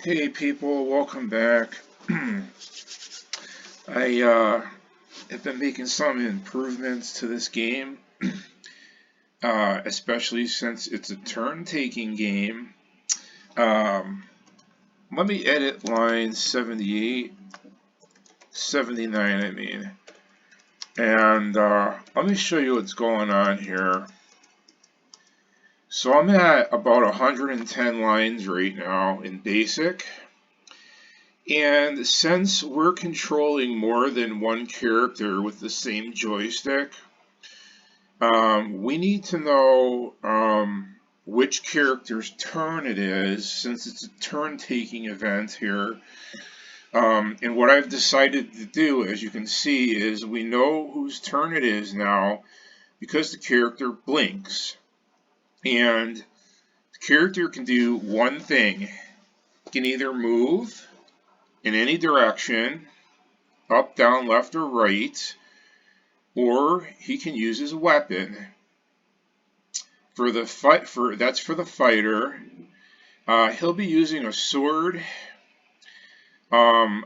Hey people, welcome back. I have been making some improvements to this game, especially since it's a turn-taking game. Let me edit line 78, 79 I mean, and let me show you what's going on here. So I'm at about 110 lines right now in BASIC. And since we're controlling more than one character with the same joystick, we need to know which character's turn it is, since it's a turn-taking event here. And what I've decided to do, as you can see, is we know whose turn it is now because the character blinks. And the character can do one thing. It can either move in any direction, up, down, left, or right, or he can use his weapon. That's for the fighter. He'll be using a sword. It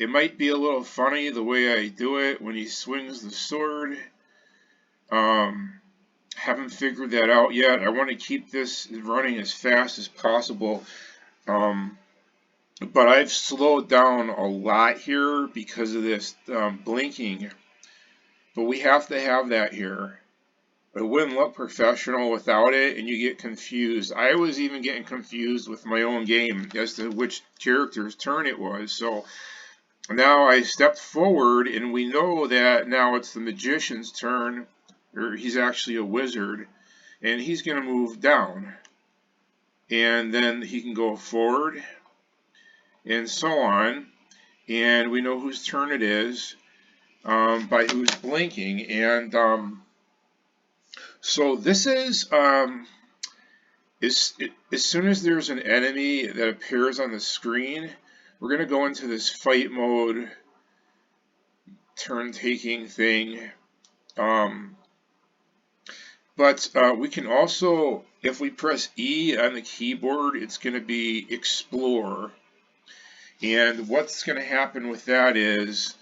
might be a little funny the way I do it when he swings the sword. Haven't figured that out yet. I want to keep this running as fast as possible. But I've slowed down a lot here because of this blinking. But we have to have that here. It wouldn't look professional without it, and you get confused. I was even getting confused with my own game as to which character's turn it was. So now I stepped forward, and we know that now it's the magician's turn, or he's actually a wizard, and he's going to move down. And then he can go forward, and so on. And we know whose turn it is by who's blinking. And so this is as soon as there's an enemy that appears on the screen, we're going to go into this fight mode turn-taking thing. But we can also, if we press E on the keyboard, it's going to be explore. And what's going to happen with that is,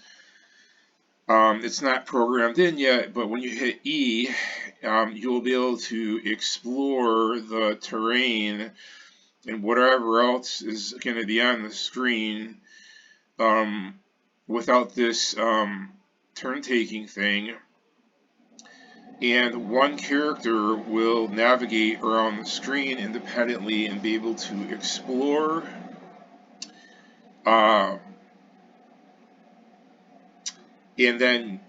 it's not programmed in yet, but when you hit E, you'll be able to explore the terrain and whatever else is going to be on the screen without this turn-taking thing. And one character will navigate around the screen independently and be able to explore. And then,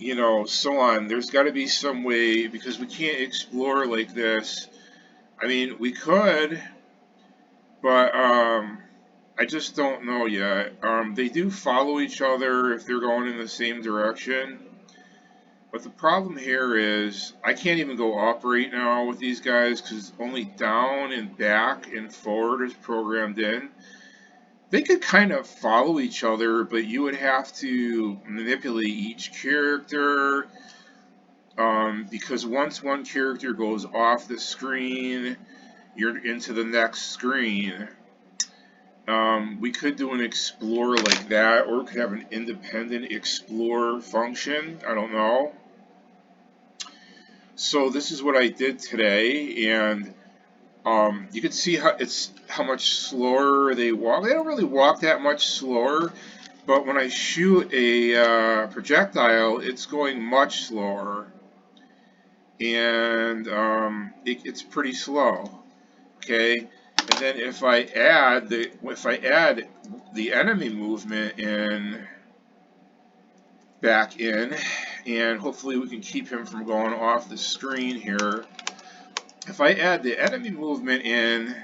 so on. There's got to be some way, because we can't explore like this. I mean, we could, but I just don't know yet. They do follow each other if they're going in the same direction. But the problem here is I can't even go up right now with these guys because only down and back and forward is programmed in. They could kind of follow each other, but you would have to manipulate each character, because once one character goes off the screen, you're into the next screen. We could do an explore like that, or we could have an independent explore function. I don't know. So this is what I did today, and you can see how much slower they walk. They don't really walk that much slower, but when I shoot a projectile, it's going much slower, and it's pretty slow. Okay, and then if I add the enemy movement back in, and hopefully we can keep him from going off the screen here. If I add the enemy movement in,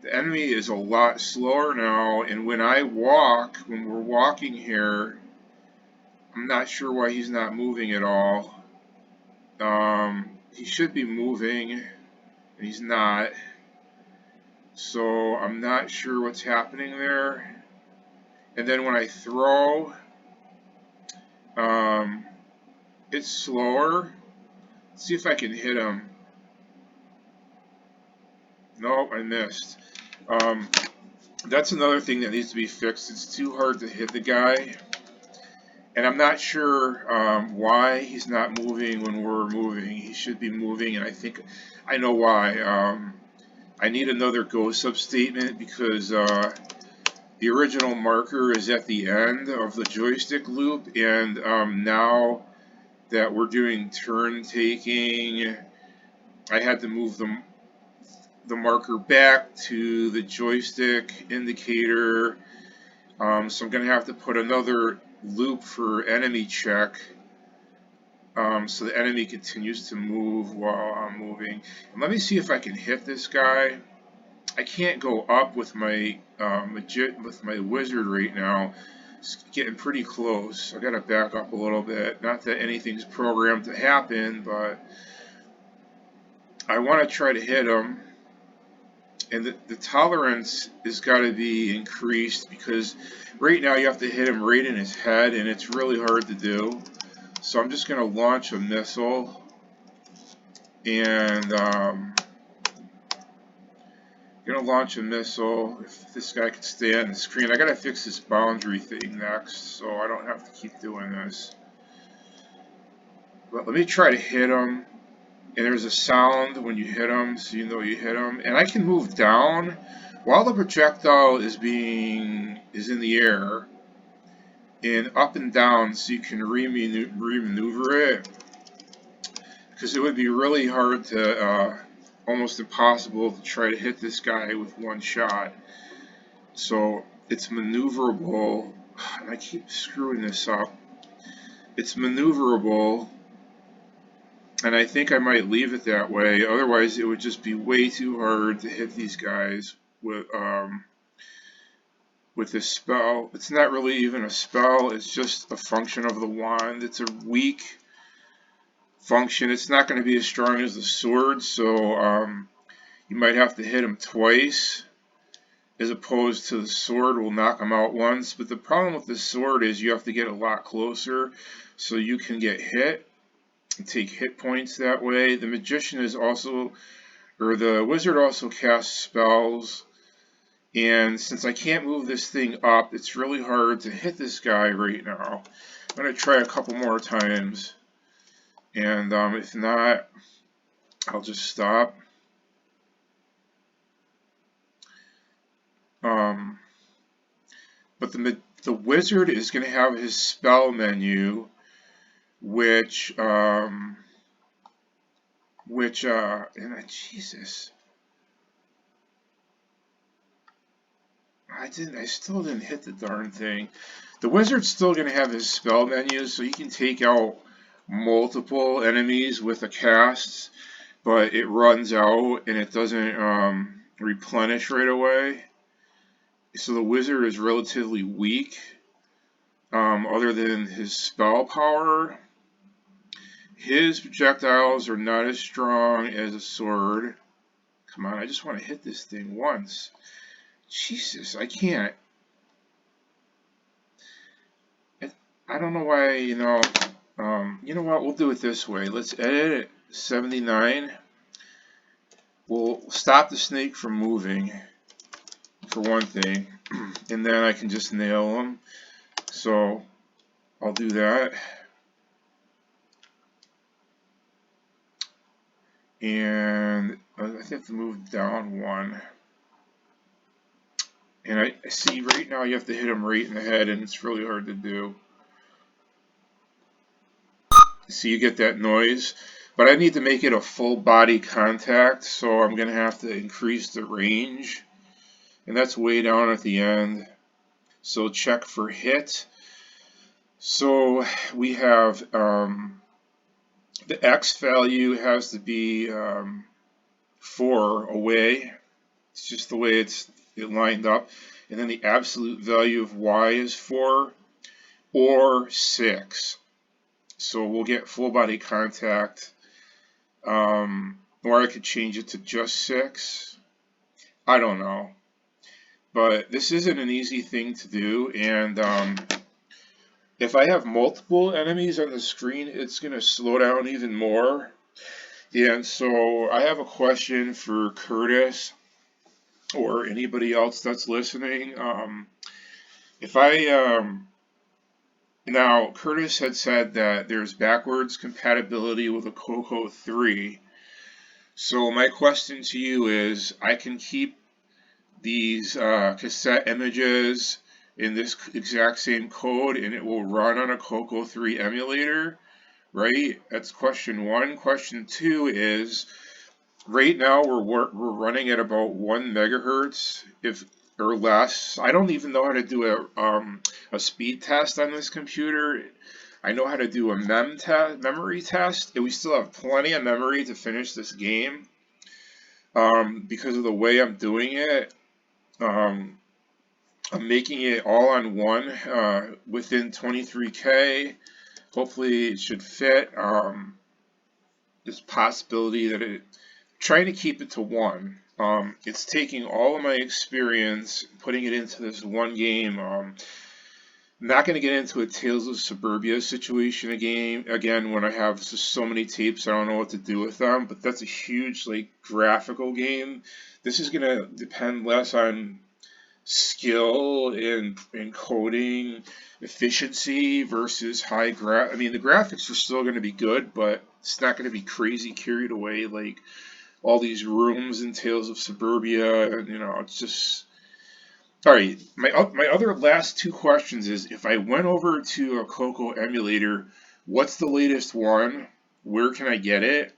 the enemy is a lot slower now, and when we're walking here, I'm not sure why he's not moving at all. He should be moving, and he's not. So I'm not sure what's happening there. And then when I throw, it's slower. Let's see if I can hit him. Nope, I missed. That's another thing that needs to be fixed. It's too hard to hit the guy. And I'm not sure why he's not moving when we're moving. He should be moving, and I think I know why. I need another go sub statement because the original marker is at the end of the joystick loop, and now that we're doing turn taking, I had to move the marker back to the joystick indicator. So I'm going to have to put another loop for enemy check, so the enemy continues to move while I'm moving. And let me see if I can hit this guy. I can't go up with my wizard right now. It's getting pretty close. I got to back up a little bit. Not that anything's programmed to happen, but I want to try to hit him. And the tolerance has got to be increased because right now you have to hit him right in his head, and it's really hard to do. So I'm just going to launch a missile, and if this guy could stay on the screen. I got to fix this boundary thing next, so I don't have to keep doing this. But let me try to hit him. And there's a sound when you hit them, so you know you hit them. And I can move down while the projectile is in the air, and up and down, so you can remaneuver it. Because it would be really hard to, almost impossible to try to hit this guy with one shot. So it's maneuverable. And I keep screwing this up. It's maneuverable. And I think I might leave it that way. Otherwise, it would just be way too hard to hit these guys with this spell. It's not really even a spell. It's just a function of the wand. It's a weak function. It's not going to be as strong as the sword, so you might have to hit him twice, as opposed to the sword will knock him out once. But the problem with the sword is you have to get a lot closer, so you can get hit. Take hit points that way. The magician is also, or the wizard also casts spells, and since I can't move this thing up, it's really hard to hit this guy right now. I'm going to try a couple more times, and if not, I'll just stop. But the wizard is going to have his spell menu, which Jesus, I still didn't hit the darn thing. The wizard's still going to have his spell menu, so he can take out multiple enemies with a cast, but it runs out and it doesn't replenish right away. So the wizard is relatively weak, other than his spell power. His projectiles are not as strong as a sword. Come on, I just want to hit this thing once. Jesus, I can't. I don't know why, you know what, we'll do it this way. Let's edit at 79. We'll stop the snake from moving, for one thing, and then I can just nail him. So I'll do that. And I have to move down one. And I see right now you have to hit him right in the head, and it's really hard to do. See, you get that noise. But I need to make it a full body contact, so I'm going to have to increase the range. And that's way down at the end. So check for hit. So we have the X value has to be 4 away. It's just the way it lined up. And then the absolute value of Y is 4 or 6. So we'll get full body contact. Or I could change it to just 6. I don't know. But this isn't an easy thing to do, and if I have multiple enemies on the screen, it's going to slow down even more. And so I have a question for Curtis. or anybody else that's listening. If I Now Curtis had said that there's backwards compatibility with a CoCo 3. So my question to you is, I can keep these cassette images in this exact same code and it will run on a CoCo 3 emulator, right? That's question one. Question two is, right now we're running at about 1 megahertz, if or less. I don't even know how to do a speed test on this computer. I know how to do a memory test, and we still have plenty of memory to finish this game. Because of the way I'm doing it, I'm making it all on one within 23K. Hopefully it should fit. There's a possibility that trying to keep it to one. It's taking all of my experience, putting it into this one game. I'm not going to get into a Tales of Suburbia situation again when I have just so many tapes I don't know what to do with them, but that's a huge graphical game. This is going to depend less on skill in coding, efficiency versus I mean, the graphics are still going to be good, but it's not going to be crazy carried away like all these rooms in Tales of Suburbia, and it's just. All right, my other last two questions is, if I went over to a CoCo emulator, what's the latest one? Where can I get it?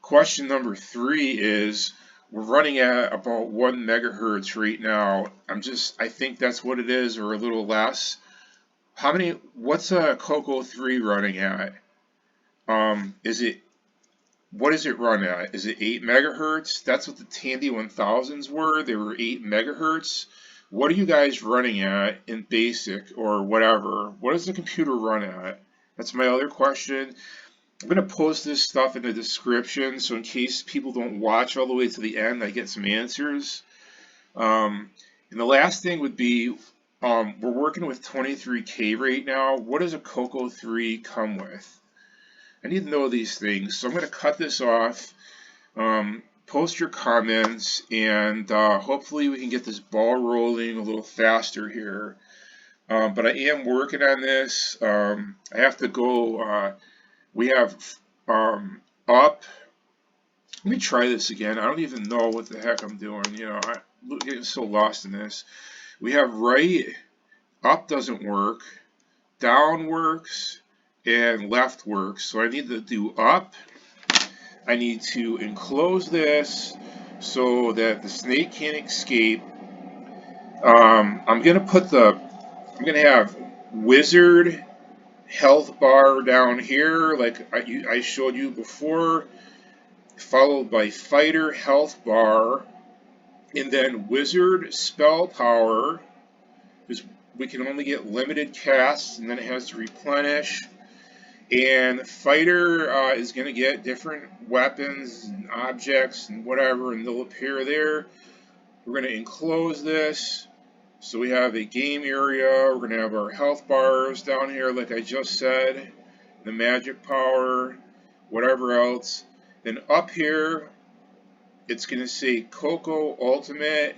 Question number three is, we're running at about 1 megahertz right now. I think that's what it is, or a little less. What's a CoCo 3 running at? What does it run at? Is it 8 megahertz? That's what the Tandy 1000s were. They were 8 megahertz. What are you guys running at in BASIC or whatever? What does the computer run at? That's my other question. I'm going to post this stuff in the description, so in case people don't watch all the way to the end, I get some answers. And the last thing would be, we're working with 23K right now. What does a CoCo 3 come with? I need to know these things, so I'm going to cut this off. Post your comments, and hopefully we can get this ball rolling a little faster here. But I am working on this. I have to go. We have up. Let me try this again. I don't even know what the heck I'm doing. I'm getting so lost in this. We have right. Up doesn't work. Down works. And left works. So I need to do up. I need to enclose this so that the snake can't escape. I'm gonna have wizard health bar down here, like I showed you before, followed by fighter health bar, and then wizard spell power, because we can only get limited casts, and then it has to replenish. And fighter is going to get different weapons and objects and whatever, and they'll appear there. We're going to enclose this. So we have a game area. We're going to have our health bars down here, like I just said, the magic power, whatever else. Then up here, it's going to say CoCo Ultimate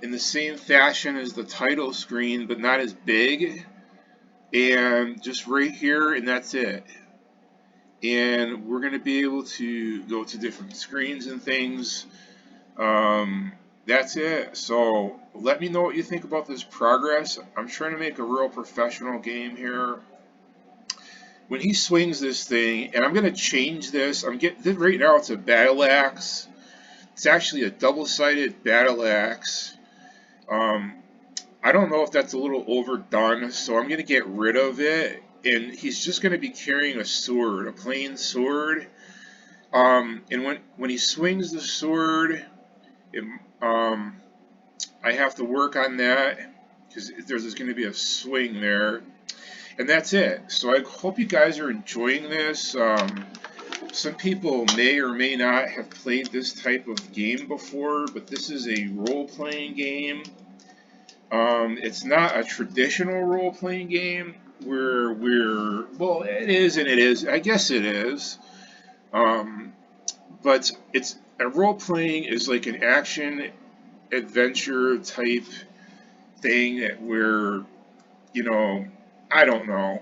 in the same fashion as the title screen, but not as big. And just right here, and that's it. And we're going to be able to go to different screens and things. That's it. So let me know what you think about this progress. I'm trying to make a real professional game here. When he swings this thing, and I'm going to change this. Right now it's a battle axe. It's actually a double-sided battle axe. I don't know if that's a little overdone, so I'm going to get rid of it. And he's just going to be carrying a sword, a plain sword. And when he swings the sword, I have to work on that because there's going to be a swing there. And that's it. So I hope you guys are enjoying this. Some people may or may not have played this type of game before, but this is a role-playing game. It's not a traditional role-playing game where well, it is and it is. I guess it is. but it's a role playing is like an action adventure type thing where, you know, I don't know.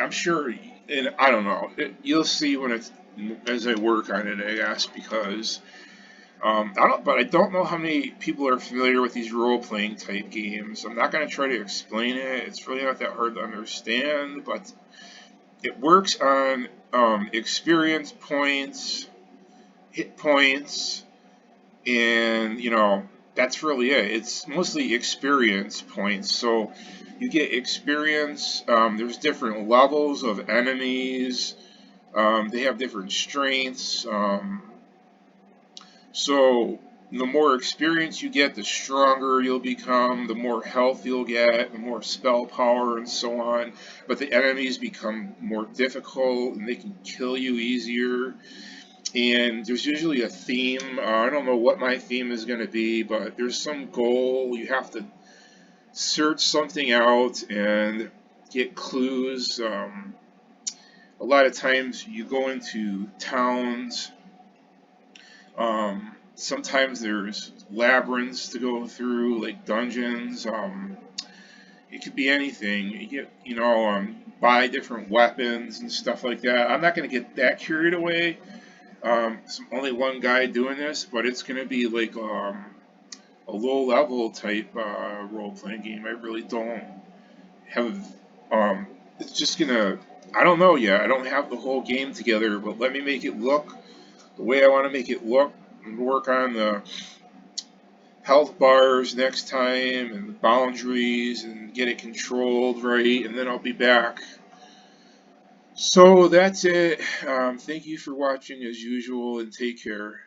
I'm sure, and I don't know. You'll see when it's as I work on it, I guess, because but I don't know how many people are familiar with these role playing type games. I'm not going to try to explain it. It's really not that hard to understand, but it works on experience points, hit points, and that's really it. It's mostly experience points. So you get experience. There's different levels of enemies. They have different strengths. So the more experience you get, the stronger you'll become, the more health you'll get, the more spell power, and so on. But the enemies become more difficult and they can kill you easier. And there's usually a theme. I don't know what my theme is going to be, but there's some goal. You have to search something out and get clues. A lot of times you go into towns. Sometimes there's labyrinths to go through, like dungeons. It could be anything. You get, buy different weapons and stuff like that. I'm not going to get that carried away. Only one guy doing this, but it's going to be like a low level type role playing game. I really don't have. It's just gonna. I don't know yet. I don't have the whole game together, but let me make it look the way I want to make it look, and work on the health bars next time and the boundaries and get it controlled right, and then I'll be back. So that's it. Thank you for watching as usual, and take care.